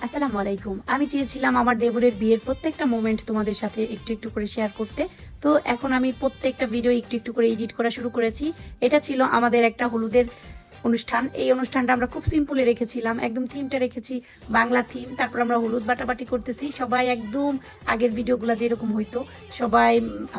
আসসালামু আলাইকুম। আমি চেয়েছিলাম আমার দেবরের বিয়ের প্রত্যেকটা মোমেন্ট তোমাদের সাথে একটু একটু করে শেয়ার করতে। তো এখন আমি প্রত্যেকটা ভিডিও একটু একটু করে এডিট করা শুরু করেছি। এটা ছিল আমাদের একটা হলুদের অনুষ্ঠান। এই অনুষ্ঠানটা আমরা খুব সিম্পলে রেখেছিলাম, একদম থিমটা রেখেছি বাংলা থিম। তারপর আমরা হলুদ বাটাবাটি করতেছি, সবাই একদম আগের ভিডিওগুলো যেরকম হইতো, সবাই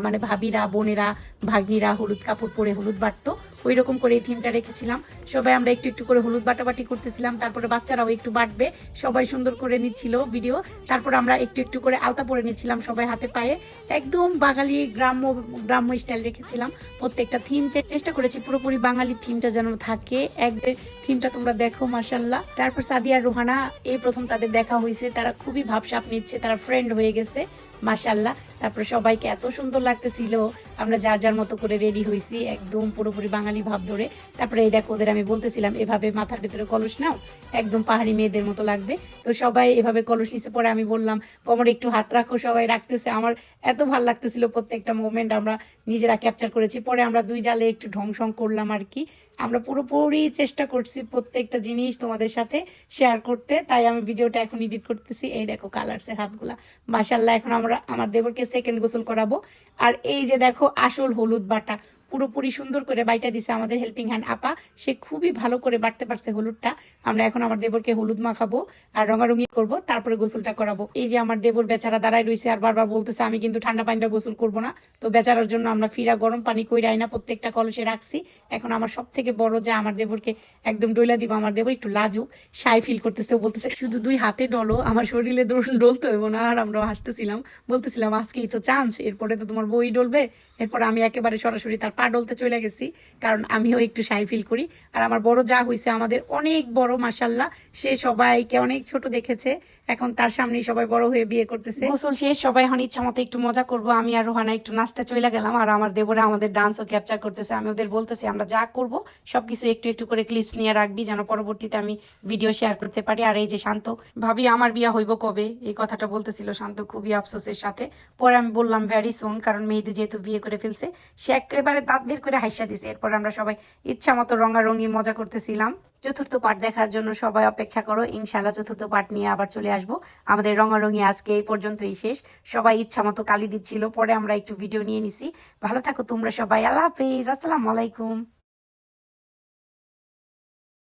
মানে ভাবিরা, বোনেরা, ভাগ্নিরা হলুদ কাপড় পরে হলুদ বাটতো, ওই রকম করে এই থিমটা রেখেছিলাম। সবাই আমরা একটু একটু করে হলুদ বাটাবাটি করতেছিলাম, তারপরে বাচ্চারাও একটু বাটবে, সবাই সুন্দর করে নিচ্ছিল ভিডিও। তারপর আমরা একটু একটু করে আলতা পরে নিচ্ছিলাম সবাই হাতে পায়ে, একদম বাঙালি গ্রাম্য গ্রাম্য স্টাইল রেখেছিলাম। প্রত্যেকটা থিম চেষ্টা করেছি পুরোপুরি বাঙালি থিমটা যেন থাকে, একদম থিমটা তোমরা দেখো মাশাল্লাহ। তারপর সাদিয়া আর রোহানা এই প্রথম তাদের দেখা হয়েছে, তারা খুবই ভাবসাব নিচ্ছে, তারা ফ্রেন্ড হয়ে গেছে মাশাল্লাহ। তারপর সবাইকে এত সুন্দর লাগতেছিল, আমরা যার যার মতো করে রেডি হয়েছি একদম পুরোপুরি বাঙালি ভাব ধরে। তারপরে এই দেখো ওদের আমি বলতেছিলাম এভাবে মাথার ভেতরে কলস নাও, একদম পাহাড়ি মেয়েদের মতো লাগবে। তো সবাই এভাবে কলস নিচে, পরে আমি বললাম কোমরে একটু হাত রাখো, সবাই রাখতেছে। আমার এত ভালো লাগতেছিল, প্রত্যেকটা মোমেন্ট আমরা নিজেরা ক্যাপচার করেছি। পরে আমরা দুই জালে একটু ঢং করলাম আর কি। আমরা পুরোপুরি চেষ্টা করছি প্রত্যেকটা জিনিস তোমাদের সাথে শেয়ার করতে, তাই আমি ভিডিওটা এখন এডিট করতেছি। এই দেখো কালারসের হাতগুলা মাশাল্লাহ। এখন আমরা আমার দেবরকে সেকেন্ড গোসল করাবো। আর এই যে দেখো আসল হলুদ বাটা পুরোপুরি সুন্দর করে বাইটা দিছে আমাদের হেল্পিং হ্যান্ড আপা, সে খুবই ভালো করে বাটতে পারছে হলুদটা। আমরা এখন আমার দেবরকে হলুদ মাখাবো আর রঙারঙি করব, তারপরে গোসলটা করাবো। এই যে আমার দেবর বেচারা দাঁড়ায় রয়েছে আর বারবার বলতেছে আমি কিন্তু ঠান্ডা পানিটা গোসল করবো না। তো বেচারার জন্য আমরা ফিরা গরম পানি কইরা আইনা প্রত্যেকটা কলসে রাখছি। এখন আমার সব থেকে বড় যে আমার দেবরকে একদম ডইলা দিব। আমার দেবর একটু লাজুক, শাই ফিল করতেছে, ও বলতেছে শুধু দুই হাতে ডলো, আমার শরীরে ডলতে হইব না। আর আমরা হাসতেছিলাম, বলতেছিলাম আজকেই তো চান্স, এরপরে তো তোমার বই ডলবে। এরপর আমি একেবারে সরাসরি তার পা ডলতে চলে গেছি, কারণ আমিও একটু শাই ফিল করি। আর আমার বড় যা হয়েছে আমাদের অনেক বড় মাশাল্লাহ, সে সবাইকে অনেক ছোট দেখেছে, এখন তার সামনেই সবাই বড় হয়ে বিয়ে করতেছে। গোসল শেষ, সবাই এখন ইচ্ছা মতো একটু মজা করবো। আমি আর রোহানা একটু নাচতে চলে গেলাম, আর আমার দেবরা আমাদের ডান্সও ক্যাপচার করতেছে। আমি ওদের বলতেছি আমরা যা করব সবকিছু একটু একটু করে ক্লিপস নিয়ে রাখবি, যেন পরবর্তীতে আমি ভিডিও শেয়ার করতে পারি। আর এই যে শান্ত ভাবি আমার বিয়ে হইব কবে, এই কথাটা বলতেছিল শান্ত খুবই আফসোসের সাথে। পরে আমি বললাম ভ্যারি সুন, কারণ মেয়েদের যেহেতু বিয়ে করে ফেলছে। সে একেবারে দাঁত বের করে হাসা দিছে। এরপর আমরা সবাই ইচ্ছা মতো রঙারঙি মজা করতেছিলাম। চতুর্থ পার্ট দেখার জন্য সবাই অপেক্ষা করো, ইনশাল্লাহ চতুর্থ পার্ট নিয়ে আবার চলে আসবো। আমাদের রঙারঙি আজকে এই পর্যন্তই শেষ। সবাই ইচ্ছা মতো কালি দিচ্ছিল, পরে আমরা একটু ভিডিও নিয়ে নিছি। ভালো থাকো তোমরা সবাই, আল্লাহ হাফেজ, আসসালামু আলাইকুম।